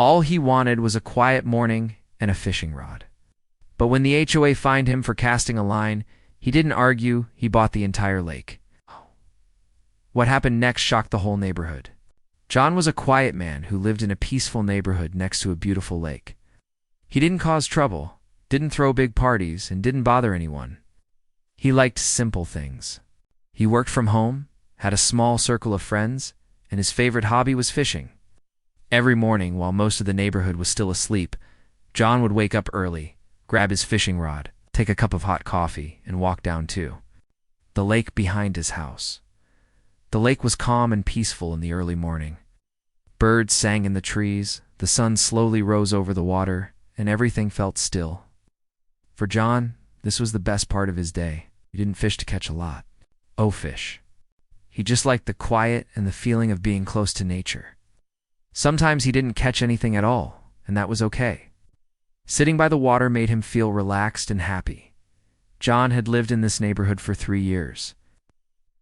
All he wanted was a quiet morning and a fishing rod. But when the HOA fined him for casting a line, he didn't argue, he bought the entire lake. What happened next shocked the whole neighborhood. John was a quiet man who lived in a peaceful neighborhood next to a beautiful lake. He didn't cause trouble, didn't throw big parties, and didn't bother anyone. He liked simple things. He worked from home, had a small circle of friends, and his favorite hobby was fishing. Every morning, while most of the neighborhood was still asleep, John would wake up early, grab his fishing rod, take a cup of hot coffee, and walk down to the lake behind his house. The lake was calm and peaceful in the early morning. Birds sang in the trees, the sun slowly rose over the water, and everything felt still. For John, this was the best part of his day. He didn't fish to catch a lot. Oh, fish. He just liked the quiet and the feeling of being close to nature. Sometimes he didn't catch anything at all, and that was okay. Sitting by the water made him feel relaxed and happy. John had lived in this neighborhood for 3 years.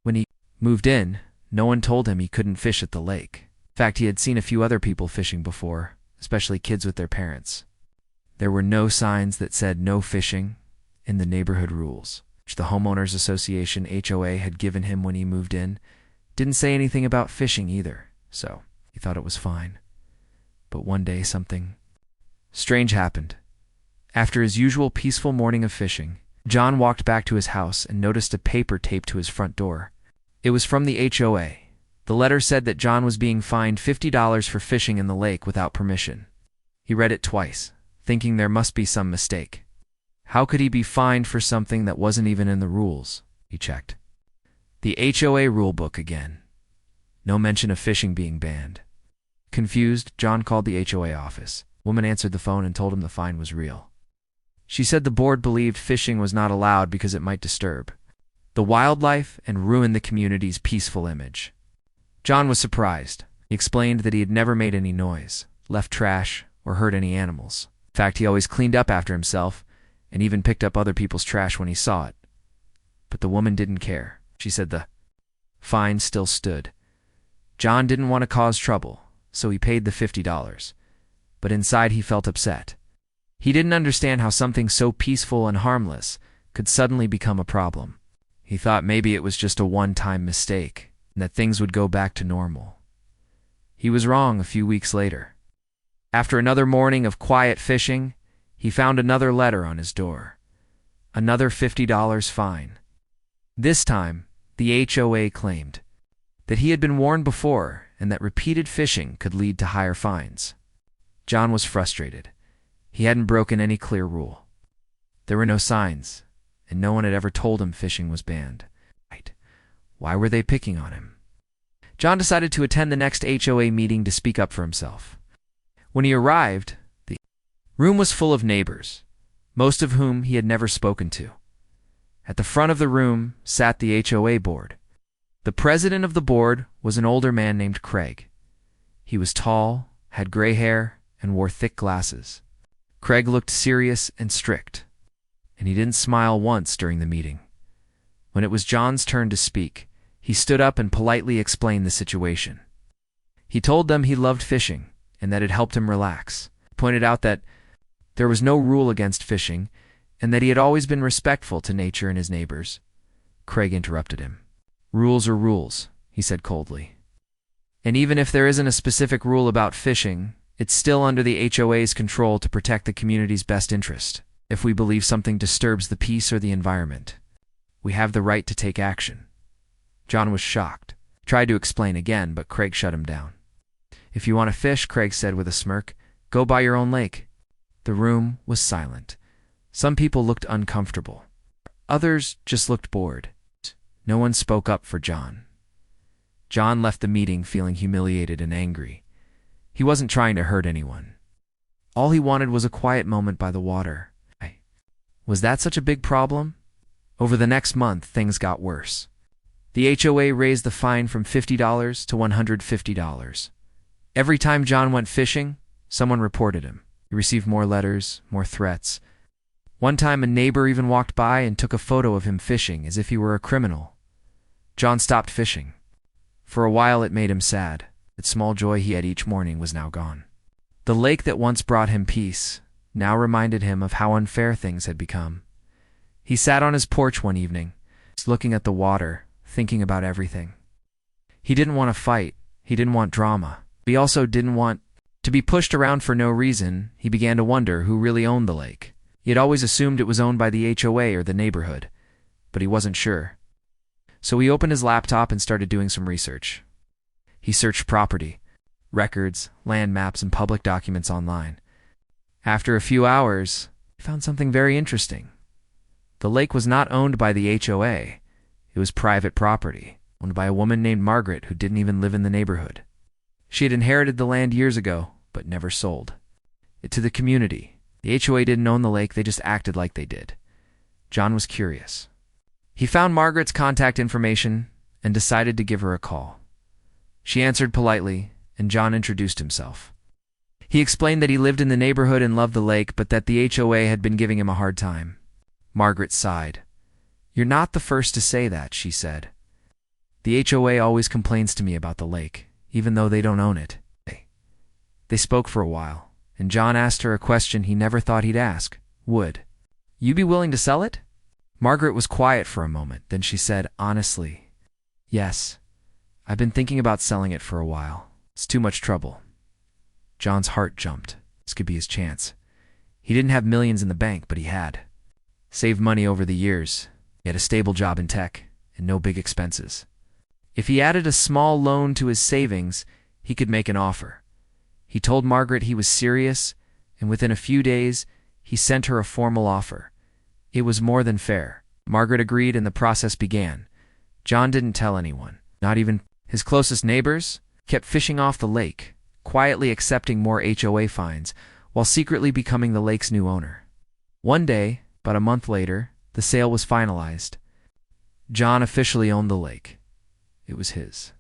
When he moved in, no one told him he couldn't fish at the lake. In fact, he had seen a few other people fishing before, especially kids with their parents. There were no signs that said no fishing in the neighborhood rules, which the Homeowners Association HOA had given him when he moved in. Didn't say anything about fishing either, so he thought it was fine. But one day something strange happened. After his usual peaceful morning of fishing, John walked back to his house and noticed a paper taped to his front door. It was from the HOA. The letter said that John was being fined $50 for fishing in the lake without permission. He read it twice, thinking there must be some mistake. How could he be fined for something that wasn't even in the rules? He checked the HOA rulebook again. No mention of fishing being banned. Confused, John called the HOA office. A woman answered the phone and told him the fine was real. She said the board believed fishing was not allowed because it might disturb the wildlife and ruin the community's peaceful image. John was surprised. He explained that he had never made any noise, left trash, or hurt any animals. In fact, he always cleaned up after himself and even picked up other people's trash when he saw it. But the woman didn't care. She said the fine still stood. John didn't want to cause trouble, so he paid the $50. But inside he felt upset. He didn't understand how something so peaceful and harmless could suddenly become a problem. He thought maybe it was just a one-time mistake, and that things would go back to normal. He was wrong a few weeks later. After another morning of quiet fishing, he found another letter on his door. Another $50 fine. This time, the HOA claimed that he had been warned before and that repeated fishing could lead to higher fines. John was frustrated. He hadn't broken any clear rule. There were no signs, and no one had ever told him fishing was banned. Why were they picking on him? John decided to attend the next HOA meeting to speak up for himself. When he arrived, the room was full of neighbors, most of whom he had never spoken to. At the front of the room sat the HOA board. The president of the board was an older man named Craig. He was tall, had gray hair, and wore thick glasses. Craig looked serious and strict, and he didn't smile once during the meeting. When it was John's turn to speak, he stood up and politely explained the situation. He told them he loved fishing and that it helped him relax. He pointed out that there was no rule against fishing and that he had always been respectful to nature and his neighbors. Craig interrupted him. "Rules are rules," he said coldly. "And even if there isn't a specific rule about fishing, it's still under the HOA's control to protect the community's best interest. If we believe something disturbs the peace or the environment, we have the right to take action." John was shocked. He tried to explain again, but Craig shut him down. "If you want to fish," Craig said with a smirk, "go by your own lake." The room was silent. Some people looked uncomfortable. Others just looked bored. No one spoke up for John. John left the meeting feeling humiliated and angry. He wasn't trying to hurt anyone. All he wanted was a quiet moment by the water. Was that such a big problem? Over the next month, things got worse. The HOA raised the fine from $50 to $150. Every time John went fishing, someone reported him. He received more letters, more threats. One time, a neighbor even walked by and took a photo of him fishing as if he were a criminal. John stopped fishing. For a while, it made him sad. That small joy he had each morning was now gone. The lake that once brought him peace now reminded him of how unfair things had become. He sat on his porch one evening, looking at the water, thinking about everything. He didn't want to fight. He didn't want drama. He also didn't want to be pushed around for no reason. He began to wonder who really owned the lake. He had always assumed it was owned by the HOA or the neighborhood, but he wasn't sure. So he opened his laptop and started doing some research. He searched property, records, land maps, and public documents online. After a few hours, he found something very interesting. The lake was not owned by the HOA. It was private property, owned by a woman named Margaret who didn't even live in the neighborhood. She had inherited the land years ago, but never sold it to the community. The HOA didn't own the lake, they just acted like they did. John was curious. He found Margaret's contact information and decided to give her a call. She answered politely, and John introduced himself. He explained that he lived in the neighborhood and loved the lake, but that the HOA had been giving him a hard time. Margaret sighed. "You're not the first to say that," she said. "The HOA always complains to me about the lake, even though they don't own it." They spoke for a while, and John asked her a question he never thought he'd ask. "Would you be willing to sell it?" Margaret was quiet for a moment, then she said, honestly, "Yes. I've been thinking about selling it for a while. It's too much trouble." John's heart jumped. This could be his chance. He didn't have millions in the bank, but he had saved money over the years. He had a stable job in tech and no big expenses. If he added a small loan to his savings, he could make an offer. He told Margaret he was serious, and within a few days, he sent her a formal offer. It was more than fair. Margaret agreed, and the process began. John didn't tell anyone, not even his closest neighbors, kept fishing off the lake, quietly accepting more HOA fines, while secretly becoming the lake's new owner. One day, about a month later, the sale was finalized. John officially owned the lake. It was his.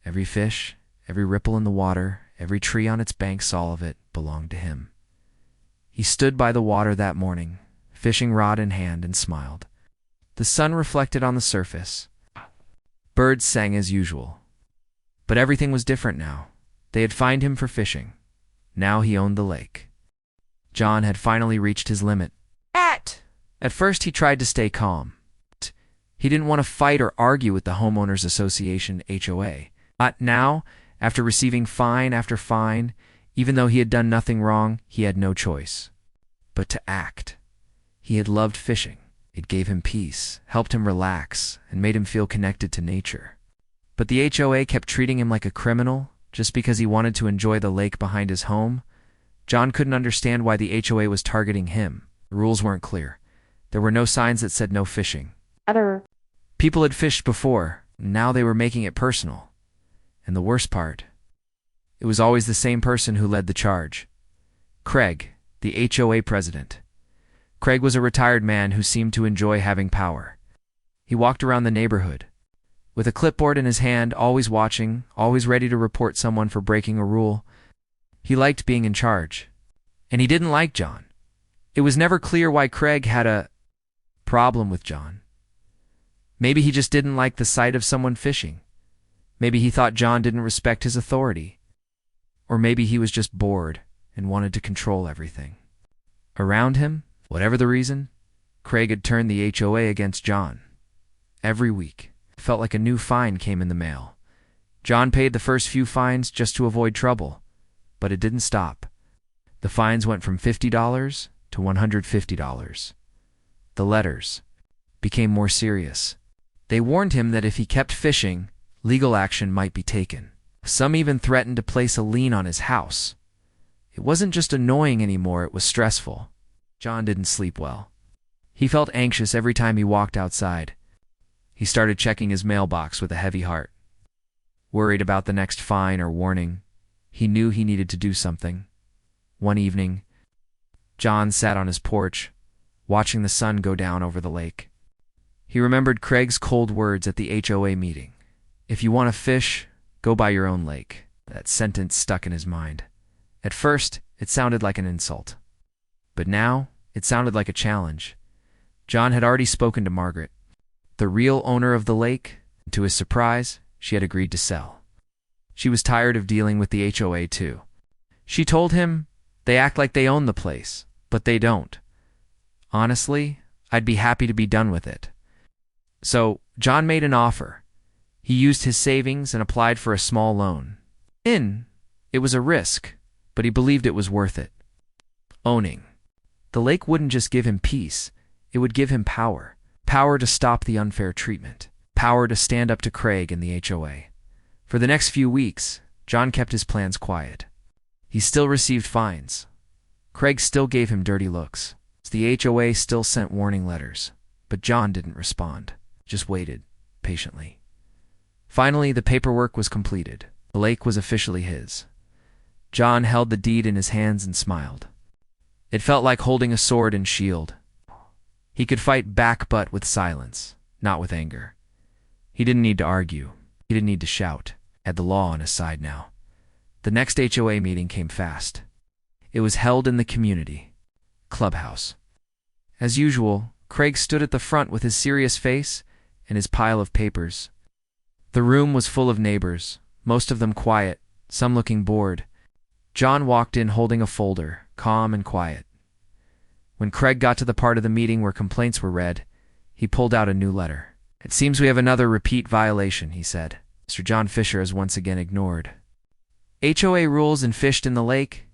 Every fish, every ripple in the water, every tree on its banks, all of it belonged to him. He stood by the water that morning, fishing rod in hand, and smiled. The sun reflected on the surface. Birds sang as usual. But everything was different now. They had fined him for fishing. Now he owned the lake. John had finally reached his limit. At first he tried to stay calm. He didn't want to fight or argue with the Homeowners Association HOA. But now, after receiving fine after fine, even though he had done nothing wrong, he had no choice but to act. He had loved fishing. It gave him peace, helped him relax, and made him feel connected to nature. But the HOA kept treating him like a criminal just because he wanted to enjoy the lake behind his home. John couldn't understand why the HOA was targeting him. The rules weren't clear. There were no signs that said no fishing. Other people had fished before. Now they were making it personal. And the worst part, it was always the same person who led the charge. Craig, the HOA president. Craig was a retired man who seemed to enjoy having power. He walked around the neighborhood, with a clipboard in his hand, always watching, always ready to report someone for breaking a rule. He liked being in charge. And he didn't like John. It was never clear why Craig had a problem with John. Maybe he just didn't like the sight of someone fishing. Maybe he thought John didn't respect his authority. Or maybe he was just bored and wanted to control everything. Around him, whatever the reason, Craig had turned the HOA against John. Every week, it felt like a new fine came in the mail. John paid the first few fines just to avoid trouble, but it didn't stop. The fines went from $50 to $150. The letters became more serious. They warned him that if he kept fishing, legal action might be taken. Some even threatened to place a lien on his house. It wasn't just annoying anymore, it was stressful. John didn't sleep well. He felt anxious every time he walked outside. He started checking his mailbox with a heavy heart. Worried about the next fine or warning, he knew he needed to do something. One evening, John sat on his porch, watching the sun go down over the lake. He remembered Craig's cold words at the HOA meeting. "If you want to fish, go by your own lake." That sentence stuck in his mind. At first, it sounded like an insult. But now, it sounded like a challenge. John had already spoken to Margaret, the real owner of the lake, and to his surprise, she had agreed to sell. She was tired of dealing with the HOA too. She told him, "They act like they own the place, but they don't. Honestly, I'd be happy to be done with it." So John made an offer. He used his savings and applied for a small loan. It was a risk, but he believed it was worth it. Owning the lake wouldn't just give him peace, it would give him power. Power to stop the unfair treatment. Power to stand up to Craig and the HOA. For the next few weeks, John kept his plans quiet. He still received fines. Craig still gave him dirty looks. The HOA still sent warning letters, but John didn't respond, just waited, patiently. Finally, the paperwork was completed. The lake was officially his. John held the deed in his hands and smiled. It felt like holding a sword and shield. He could fight back, but with silence, not with anger. He didn't need to argue. He didn't need to shout. He had the law on his side now. The next HOA meeting came fast. It was held in the community clubhouse. As usual, Craig stood at the front with his serious face and his pile of papers. The room was full of neighbors, most of them quiet, some looking bored. John walked in holding a folder, calm and quiet. When Craig got to the part of the meeting where complaints were read, he pulled out a new letter. "It seems we have another repeat violation," he said. "Mr. John Fisher is once again ignored. HOA rules and fished in the lake.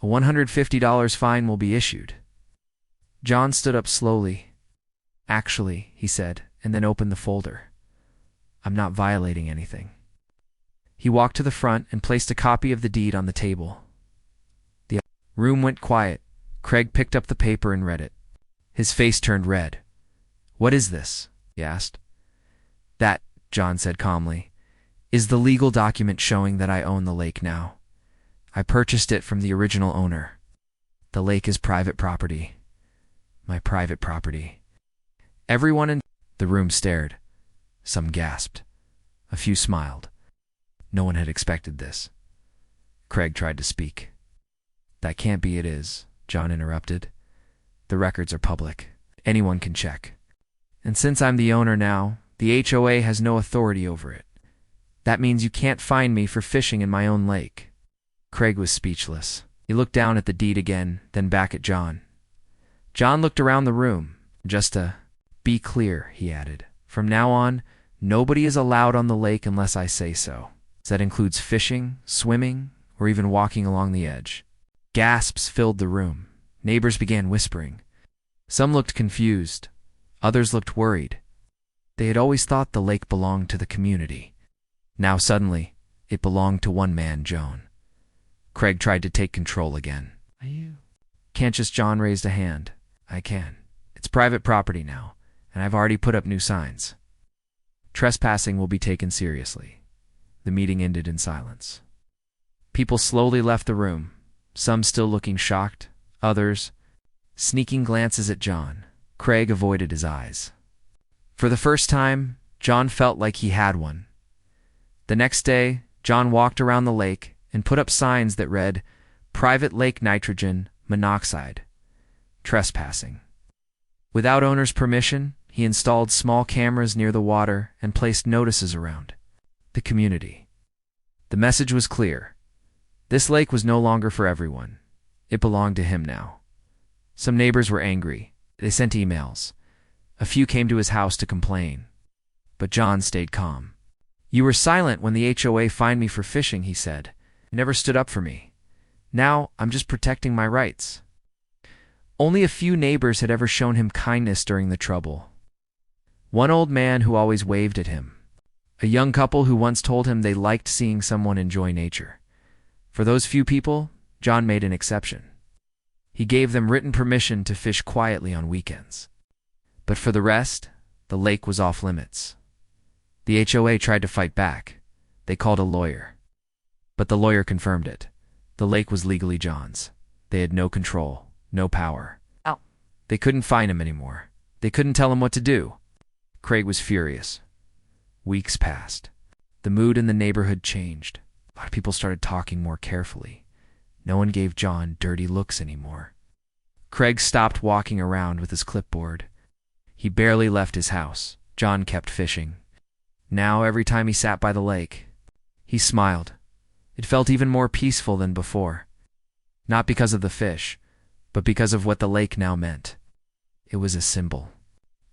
A $150 fine will be issued." John stood up slowly. "Actually," he said, and then opened the folder. "I'm not violating anything." He walked to the front and placed a copy of the deed on the table. The room went quiet. Craig picked up the paper and read it. His face turned red. "What is this?" he asked. "That," John said calmly, "is the legal document showing that I own the lake now. I purchased it from the original owner. The lake is private property. My private property." Everyone in the room stared. Some gasped. A few smiled. No one had expected this. Craig tried to speak. "That can't be, it is," John interrupted. "The records are public. Anyone can check. And since I'm the owner now, the HOA has no authority over it. That means you can't fine me for fishing in my own lake." Craig was speechless. He looked down at the deed again, then back at John. John looked around the room. "Just to be clear," he added, "from now on, nobody is allowed on the lake unless I say so. That includes fishing, swimming, or even walking along the edge." Gasps filled the room. Neighbors began whispering. Some looked confused. Others looked worried. They had always thought the lake belonged to the community. Now suddenly, it belonged to one man, John. Craig tried to take control again. "Can't just," John raised a hand. "I can. It's private property now, and I've already put up new signs. Trespassing will be taken seriously." The meeting ended in silence. People slowly left the room, some still looking shocked, others sneaking glances at John. Craig avoided his eyes. For the first time, John felt like he had one. The next day, John walked around the lake and put up signs that read, "Private lake nitrogen monoxide. Trespassing." Without owner's permission, he installed small cameras near the water and placed notices around the community. The message was clear. This lake was no longer for everyone. It belonged to him now. Some neighbors were angry. They sent emails. A few came to his house to complain. But John stayed calm. "You were silent when the HOA fined me for fishing," he said. "You never stood up for me. Now I'm just protecting my rights." Only a few neighbors had ever shown him kindness during the trouble. One old man who always waved at him. A young couple who once told him they liked seeing someone enjoy nature. For those few people, John made an exception. He gave them written permission to fish quietly on weekends. But for the rest, the lake was off limits. The HOA tried to fight back. They called a lawyer. But the lawyer confirmed it. The lake was legally John's. They had no control, no power. They couldn't fine him anymore. They couldn't tell him what to do. Craig was furious. Weeks passed. The mood in the neighborhood changed. A lot of people started talking more carefully. No one gave John dirty looks anymore. Craig stopped walking around with his clipboard. He barely left his house. John kept fishing. Now, every time he sat by the lake, he smiled. It felt even more peaceful than before. not because of the fish, but because of what the lake now meant. It was a symbol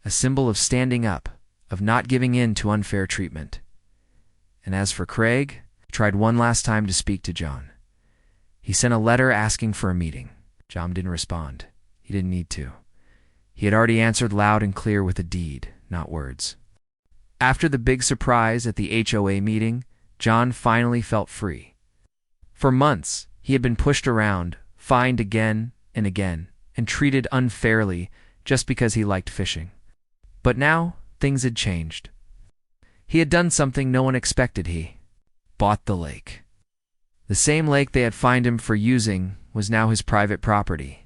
of standing up, of not giving in to unfair treatment. And as for Craig, he tried one last time to speak to John. He sent a letter asking for a meeting. John didn't respond. He didn't need to. He had already answered loud and clear with a deed, not words. After the big surprise at the HOA meeting, John finally felt free. For months, he had been pushed around, fined again and again, and treated unfairly just because he liked fishing. But now, things had changed. He had done something no one expected. He bought the lake. The same lake they had fined him for using was now his private property.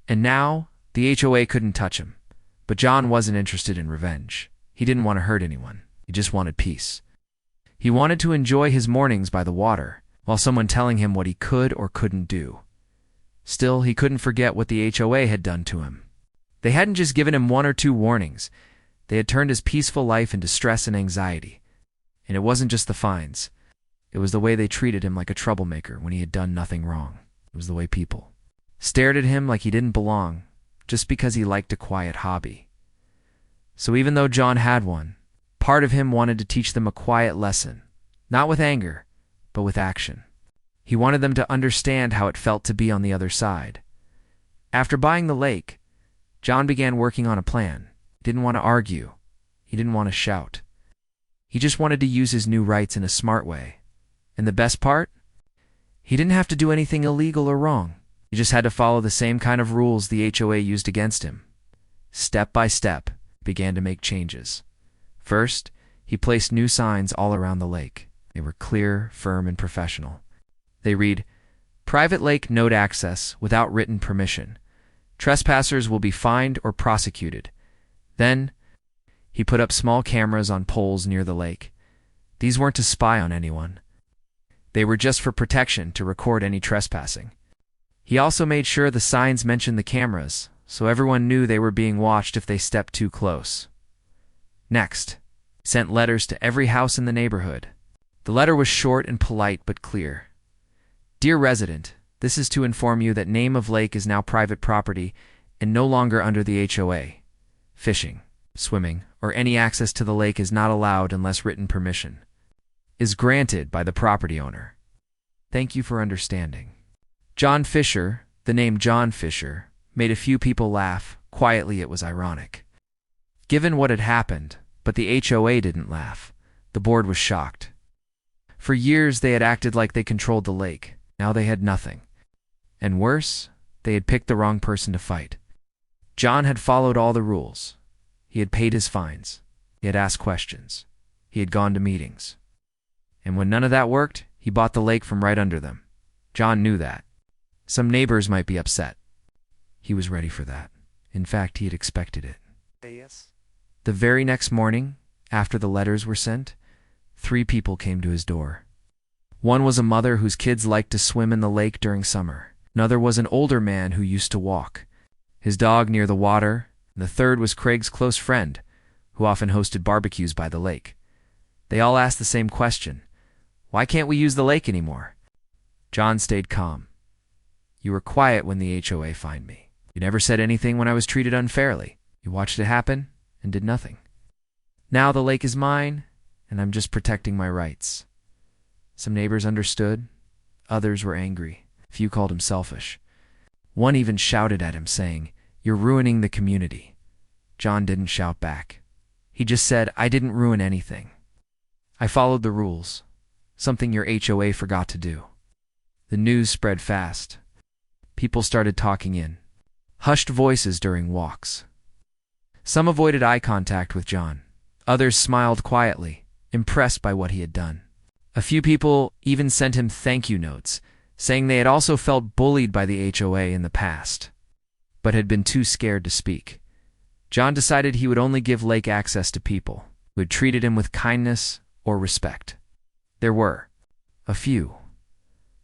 And now, the HOA couldn't touch him. But John wasn't interested in revenge. He didn't want to hurt anyone. He just wanted peace. He wanted to enjoy his mornings by the water, while someone telling him what he could or couldn't do. Still, he couldn't forget what the HOA had done to him. They hadn't just given him 1 or 2 warnings. They had turned his peaceful life into stress and anxiety. And it wasn't just the fines. It was the way they treated him like a troublemaker when he had done nothing wrong. It was the way people stared at him like he didn't belong, just because he liked a quiet hobby. So even though John had one, part of him wanted to teach them a quiet lesson, not with anger, but with action. He wanted them to understand how it felt to be on the other side. After buying the lake, John began working on a plan. He didn't want to argue. He didn't want to shout. He just wanted to use his new rights in a smart way. And the best part? He didn't have to do anything illegal or wrong. He just had to follow the same kind of rules the HOA used against him. Step by step, he began to make changes. First, he placed new signs all around the lake. They were clear, firm, and professional. They read, "Private lake note access without written permission. Trespassers will be fined or prosecuted." Then, he put up small cameras on poles near the lake. These weren't to spy on anyone. They were just for protection to record any trespassing. He also made sure the signs mentioned the cameras, so everyone knew they were being watched if they stepped too close. Next, he sent letters to every house in the neighborhood. The letter was short and polite but clear. "Dear resident, this is to inform you that name of lake is now private property and no longer under the HOA. Fishing, swimming, or any access to the lake is not allowed unless written permission is granted by the property owner. Thank you for understanding." John Fisher, the name John Fisher, made a few people laugh. Quietly, it was ironic, given what had happened, but the HOA didn't laugh. The board was shocked. For years, they had acted like they controlled the lake. Now they had nothing. And worse, they had picked the wrong person to fight. John had followed all the rules. He had paid his fines. He had asked questions. He had gone to meetings. And when none of that worked, he bought the lake from right under them. John knew that. Some neighbors might be upset. He was ready for that. In fact, he had expected it. Yes. The very next morning, after the letters were sent, 3 people came to his door. One was a mother whose kids liked to swim in the lake during summer. Another was an older man who used to walk his dog near the water. And the third was Craig's close friend, who often hosted barbecues by the lake. They all asked the same question: "Why can't we use the lake anymore?" John stayed calm. "You were quiet when the HOA fined me. You never said anything when I was treated unfairly. You watched it happen and did nothing. Now the lake is mine, and I'm just protecting my rights." Some neighbors understood. Others were angry. A few called him selfish. One even shouted at him, saying, "You're ruining the community." John didn't shout back. He just said, "I didn't ruin anything. I followed the rules, something your HOA forgot to do." The news spread fast. People started talking in hushed voices during walks. Some avoided eye contact with John. Others smiled quietly, impressed by what he had done. A few people even sent him thank you notes, saying they had also felt bullied by the HOA in the past, but had been too scared to speak. John decided he would only give lake access to people who had treated him with kindness or respect. There were a few.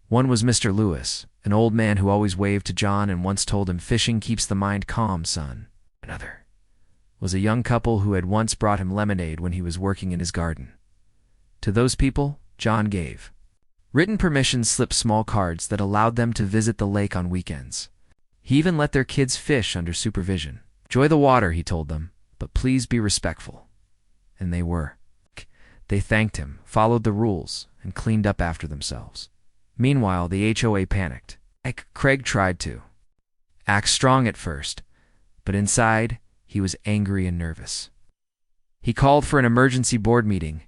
One was Mr. Lewis, an old man who always waved to John and once told him, "Fishing keeps the mind calm, son." Another was a young couple who had once brought him lemonade when he was working in his garden. To those people, John gave. Written permissions slipped small cards that allowed them to visit the lake on weekends. He even let their kids fish under supervision. "Enjoy the water," he told them, "but please be respectful." And they were. They thanked him, followed the rules, and cleaned up after themselves. Meanwhile, the HOA panicked. Craig tried to act strong at first, but inside, he was angry and nervous. He called for an emergency board meeting.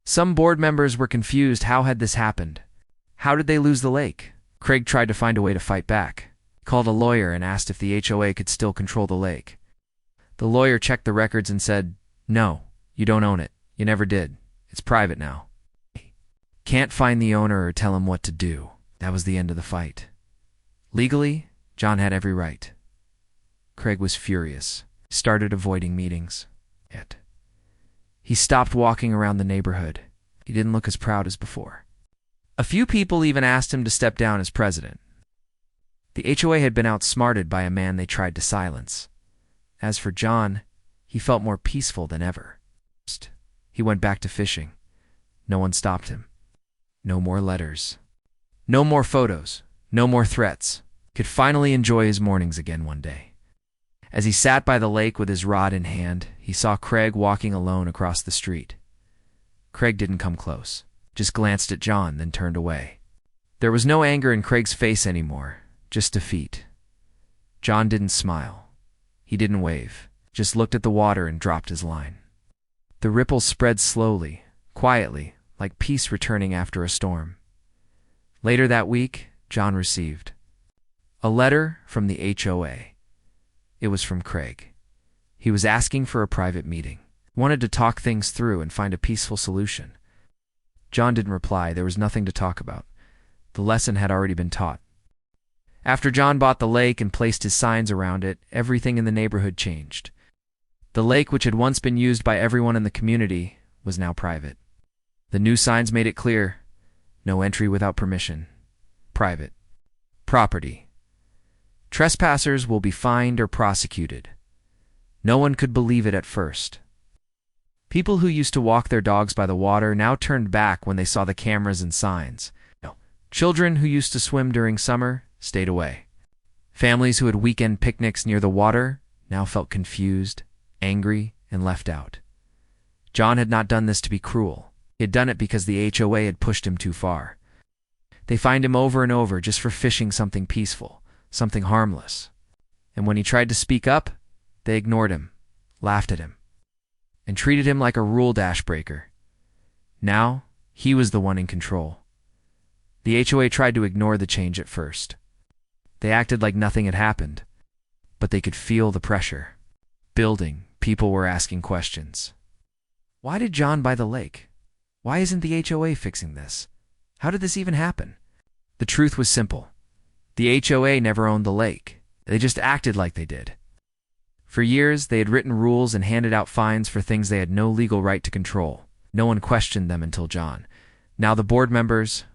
Some board members were confused. How had this happened? How did they lose the lake? Craig tried to find a way to fight back. He called a lawyer and asked if the HOA could still control the lake. The lawyer checked the records and said, "No, you don't own it. You never did. It's private now." Can't find the owner or tell him what to do. That was the end of the fight. Legally, John had every right. Craig was furious. He started avoiding meetings. He stopped walking around the neighborhood. He didn't look as proud as before. A few people even asked him to step down as president. The HOA had been outsmarted by a man they tried to silence. As for John, he felt more peaceful than ever. He went back to fishing. No one stopped him. No more letters. No more photos. No more threats. He could finally enjoy his mornings again one day. As he sat by the lake with his rod in hand, he saw Craig walking alone across the street. Craig didn't come close, just glanced at John, then turned away. There was no anger in Craig's face anymore, just defeat. John didn't smile. He didn't wave, just looked at the water and dropped his line. The ripples spread slowly, quietly, like peace returning after a storm. Later that week, John received a letter from the HOA. It was from Craig. He was asking for a private meeting. He wanted to talk things through and find a peaceful solution. John didn't reply. There was nothing to talk about. The lesson had already been taught. After John bought the lake and placed his signs around it, everything in the neighborhood changed. The lake, which had once been used by everyone in the community, was now private. The new signs made it clear: no entry without permission. Private property. Trespassers will be fined or prosecuted. No one could believe it at first. People who used to walk their dogs by the water now turned back when they saw the cameras and signs. Children who used to swim during summer stayed away. Families who had weekend picnics near the water now felt confused, angry, and left out. John had not done this to be cruel. He had done it because the HOA had pushed him too far. They fined him over and over just for fishing something peaceful, something harmless. And when he tried to speak up, they ignored him, laughed at him, and treated him like a rule dash breaker. Now, he was the one in control. The HOA tried to ignore the change at first. They acted like nothing had happened, but they could feel the pressure. Building, people were asking questions. Why did John buy the lake? Why isn't the HOA fixing this? How did this even happen? The truth was simple. The HOA never owned the lake. They just acted like they did. For years, they had written rules and handed out fines for things they had no legal right to control. No one questioned them until John. Now the board members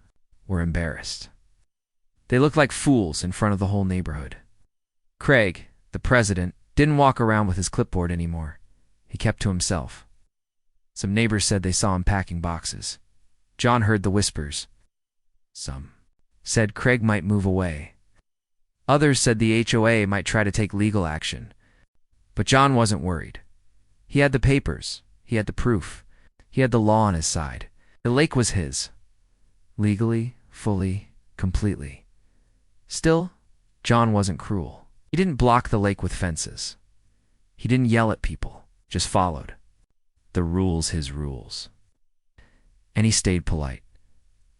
were embarrassed. They looked like fools in front of the whole neighborhood. Craig, the president, didn't walk around with his clipboard anymore. He kept to himself. Some neighbors said they saw him packing boxes. John heard the whispers. Some said Craig might move away. Others said the HOA might try to take legal action. But John wasn't worried. He had the papers. He had the proof. He had the law on his side. The lake was his. Legally, fully, completely. Still, John wasn't cruel. He didn't block the lake with fences. He didn't yell at people, just followed. The rules his rules. And he stayed polite.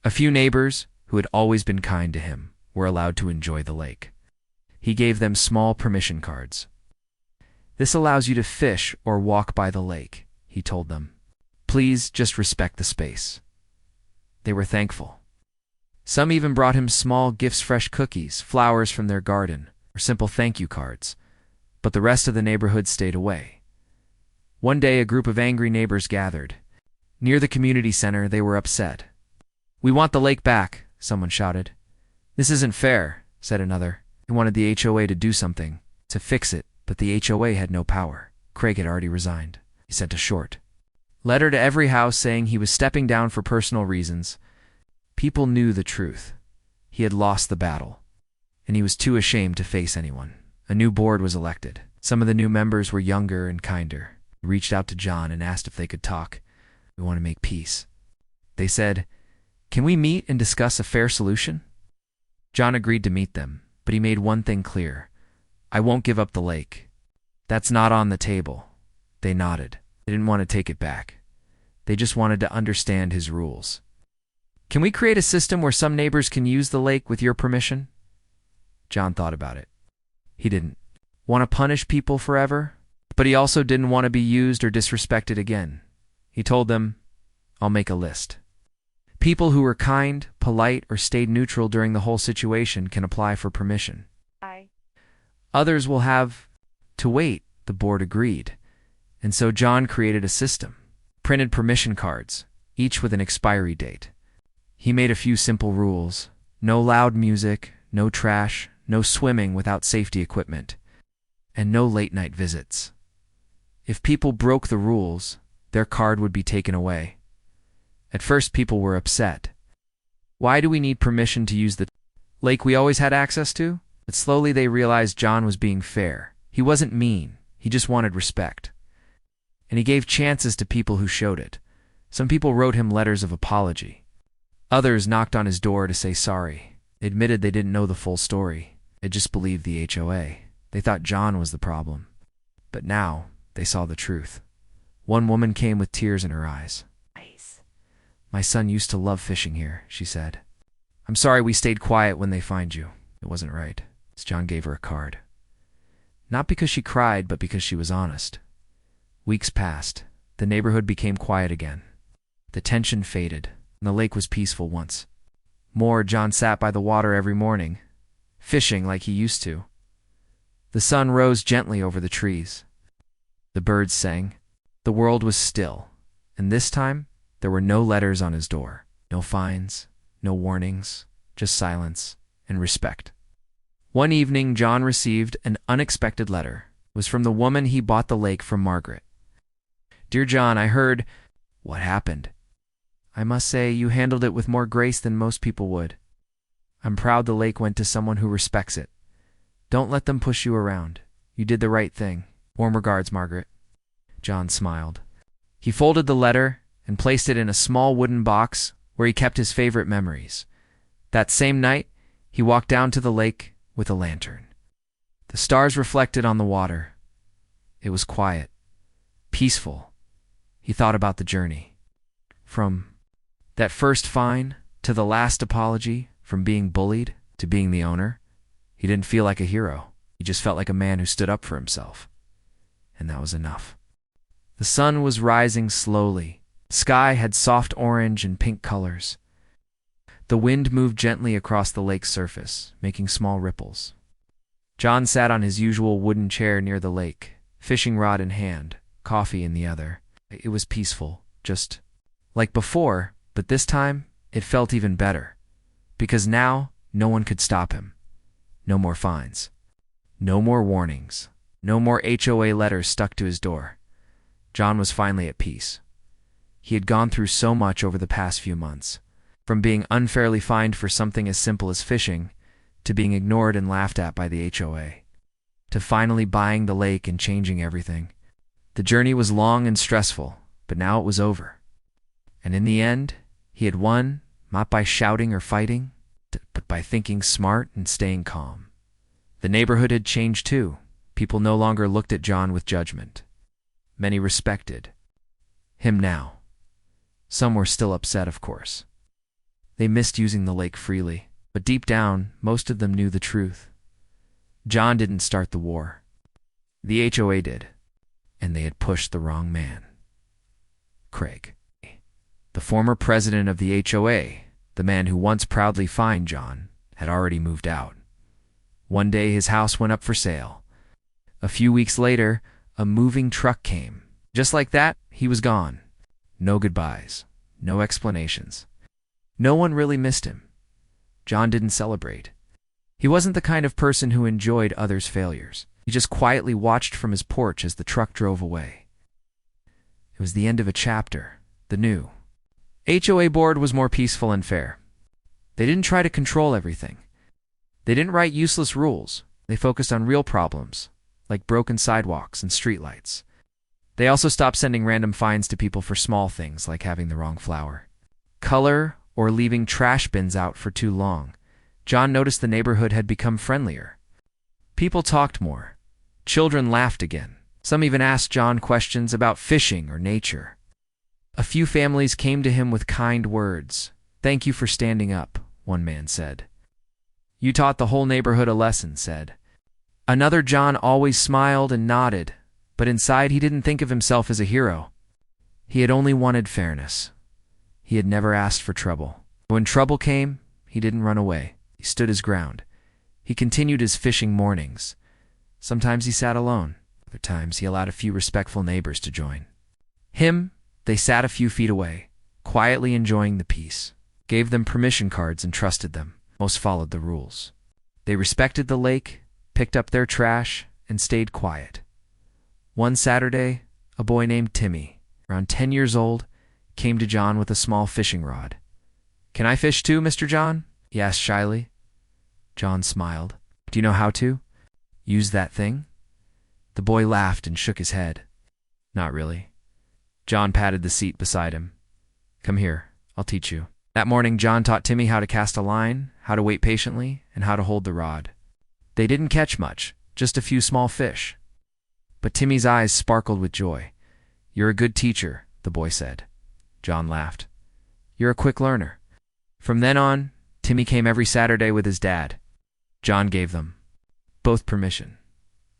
A few neighbors, who had always been kind to him, were allowed to enjoy the lake. He gave them small permission cards. This allows you to fish or walk by the lake, he told them. Please just respect the space. They were thankful. Some even brought him small gifts, fresh cookies, flowers from their garden, or simple thank you cards. But the rest of the neighborhood stayed away. One day, a group of angry neighbors gathered. Near the community center, they were upset. "We want the lake back," someone shouted. "This isn't fair," said another. He wanted the HOA to do something, to fix it, but the HOA had no power. Craig had already resigned. He sent a short letter to every house saying he was stepping down for personal reasons. People knew the truth. He had lost the battle, and he was too ashamed to face anyone. A new board was elected. Some of the new members were younger and kinder. They reached out to John and asked if they could talk. "We want to make peace." They said, "Can we meet and discuss a fair solution?" John agreed to meet them, but he made one thing clear. "I won't give up the lake. That's not on the table." They nodded. They didn't want to take it back. They just wanted to understand his rules. "Can we create a system where some neighbors can use the lake with your permission?" John thought about it. He didn't want to punish people forever, but he also didn't want to be used or disrespected again. He told them, "I'll make a list. People who were kind, polite, or stayed neutral during the whole situation can apply for permission. Others will have to wait." The board agreed, and so John created a system. Printed permission cards, each with an expiry date. He made a few simple rules. No loud music, no trash, no swimming without safety equipment, and no late-night visits. If people broke the rules, their card would be taken away. At first, people were upset. "Why do we need permission to use the lake we always had access to?" But slowly they realized John was being fair. He wasn't mean. He just wanted respect. And he gave chances to people who showed it. Some people wrote him letters of apology. Others knocked on his door to say sorry. They admitted they didn't know the full story. They just believed the HOA. They thought John was the problem. But now they saw the truth. One woman came with tears in her eyes. "My son used to love fishing here," she said. "I'm sorry we stayed quiet when they fined you. It wasn't right." John gave her a card. Not because she cried, but because she was honest. Weeks passed. The neighborhood became quiet again. The tension faded, and the lake was peaceful once more. John sat by the water every morning, fishing like he used to. The sun rose gently over the trees. The birds sang. The world was still, and this time there were no letters on his door, no fines, no warnings, just silence and respect. One evening, John received an unexpected letter. It was from the woman he bought the lake from, Margaret. "Dear John, I heard..." "What happened?" "I must say you handled it with more grace than most people would. I'm proud the lake went to someone who respects it. Don't let them push you around. You did the right thing. Warm regards, Margaret." John smiled. He folded the letter and placed it in a small wooden box where he kept his favorite memories. That same night, he walked down to the lake with a lantern. The stars reflected on the water. It was quiet, peaceful. He thought about the journey. From that first fine to the last apology, from being bullied to being the owner. He didn't feel like a hero. He just felt like a man who stood up for himself. And that was enough. The sun was rising slowly. The sky had soft orange and pink colors. The wind moved gently across the lake's surface, making small ripples. John sat on his usual wooden chair near the lake, fishing rod in hand, coffee in the other. It was peaceful, just like before, but this time it felt even better, because now no one could stop him. No more fines. No more warnings. No more HOA letters stuck to his door. John was finally at peace. He had gone through so much over the past few months, from being unfairly fined for something as simple as fishing, to being ignored and laughed at by the HOA, to finally buying the lake and changing everything. The journey was long and stressful, but now it was over. And in the end, he had won, not by shouting or fighting, but by thinking smart and staying calm. The neighborhood had changed too. People no longer looked at John with judgment. Many respected him now. Some were still upset, of course. They missed using the lake freely, but deep down, most of them knew the truth. John didn't start the war. The HOA did, and they had pushed the wrong man. Craig, the former president of the HOA, the man who once proudly fined John, had already moved out. One day his house went up for sale. A few weeks later, a moving truck came. Just like that, he was gone. No goodbyes, no explanations. No one really missed him. John didn't celebrate. He wasn't the kind of person who enjoyed others' failures. He just quietly watched from his porch as the truck drove away. It was the end of a chapter. The new HOA board was more peaceful and fair. They didn't try to control everything. They didn't write useless rules. They focused on real problems, like broken sidewalks and streetlights. They also stopped sending random fines to people for small things like having the wrong flower, color, or leaving trash bins out for too long. John noticed the neighborhood had become friendlier. People talked more. Children laughed again. Some even asked John questions about fishing or nature. A few families came to him with kind words. "Thank you for standing up," one man said. "You taught the whole neighborhood a lesson," said another. John always smiled and nodded, but inside he didn't think of himself as a hero. He had only wanted fairness. He had never asked for trouble. When trouble came, he didn't run away. He stood his ground. He continued his fishing mornings. Sometimes he sat alone. Other times he allowed a few respectful neighbors to join him. They sat a few feet away, quietly enjoying the peace. Gave them permission cards and trusted them. Most followed the rules. They respected the lake, picked up their trash, and stayed quiet. One Saturday, a boy named Timmy, around 10 years old, came to John with a small fishing rod. "Can I fish too, Mr. John?" he asked shyly. John smiled. "Do you know how to? Use that thing?" The boy laughed and shook his head. "Not really." John patted the seat beside him. "Come here, I'll teach you." That morning, John taught Timmy how to cast a line, how to wait patiently, and how to hold the rod. They didn't catch much, just a few small fish. But Timmy's eyes sparkled with joy. "You're a good teacher," the boy said. John laughed. "You're a quick learner." From then on, Timmy came every Saturday with his dad. John gave them both permission.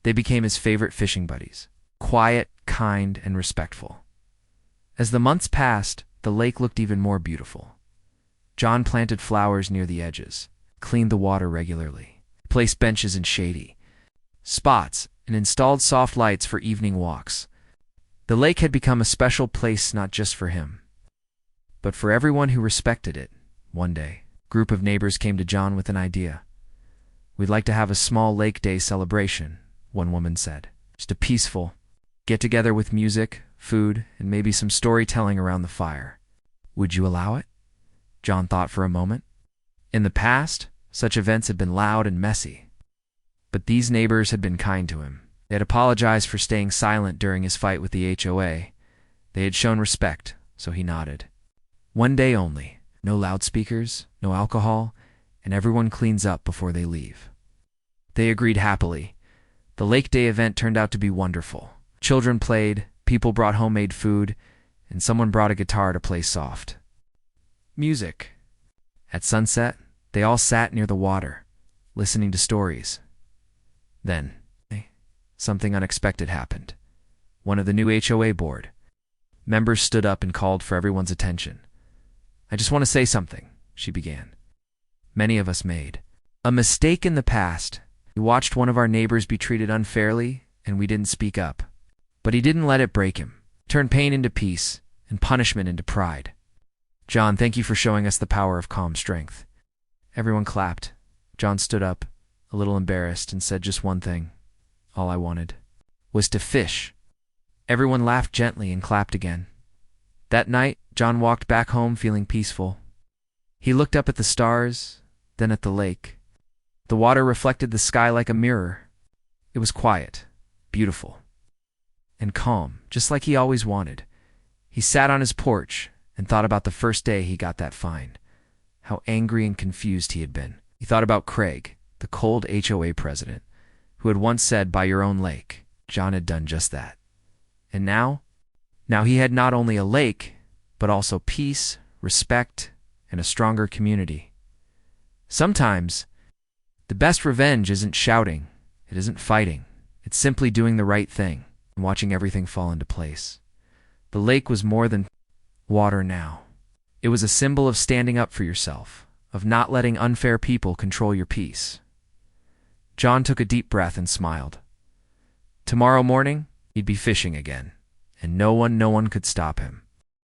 They became his favorite fishing buddies, quiet, kind, and respectful. As the months passed, the lake looked even more beautiful. John planted flowers near the edges, cleaned the water regularly, placed benches in shady spots, and installed soft lights for evening walks. The lake had become a special place not just for him, but for everyone who respected it. One day, a group of neighbors came to John with an idea. "We'd like to have a small lake day celebration," one woman said. "Just a peaceful get-together with music, food, and maybe some storytelling around the fire. Would you allow it?" John thought for a moment. In the past, such events had been loud and messy. But these neighbors had been kind to him. They had apologized for staying silent during his fight with the HOA. They had shown respect, so he nodded. One day only. No loudspeakers, no alcohol, and everyone cleans up before they leave. They agreed happily. The Lake Day event turned out to be wonderful. Children played, people brought homemade food, and someone brought a guitar to play soft music. At sunset, they all sat near the water, listening to stories. Then, something unexpected happened. One of the new HOA board members stood up and called for everyone's attention. "I just want to say something," she began. "Many of us made a mistake in the past. We watched one of our neighbors be treated unfairly, and we didn't speak up. But he didn't let it break him. Turned pain into peace, and punishment into pride. John, thank you for showing us the power of calm strength." Everyone clapped. John stood up, a little embarrassed, and said just one thing. "All I wanted was to fish." Everyone laughed gently and clapped again. That night, John walked back home feeling peaceful. He looked up at the stars, then at the lake. The water reflected the sky like a mirror. It was quiet, beautiful, and calm, just like he always wanted. He sat on his porch and thought about the first day he got that fine, how angry and confused he had been. He thought about Craig, the cold HOA president, who had once said, "By your own lake." John had done just that. And now he had not only a lake, but also peace, respect, and a stronger community. Sometimes, the best revenge isn't shouting, it isn't fighting, it's simply doing the right thing and watching everything fall into place. The lake was more than water now. It was a symbol of standing up for yourself, of not letting unfair people control your peace. John took a deep breath and smiled. Tomorrow morning, he'd be fishing again, and no one could stop him.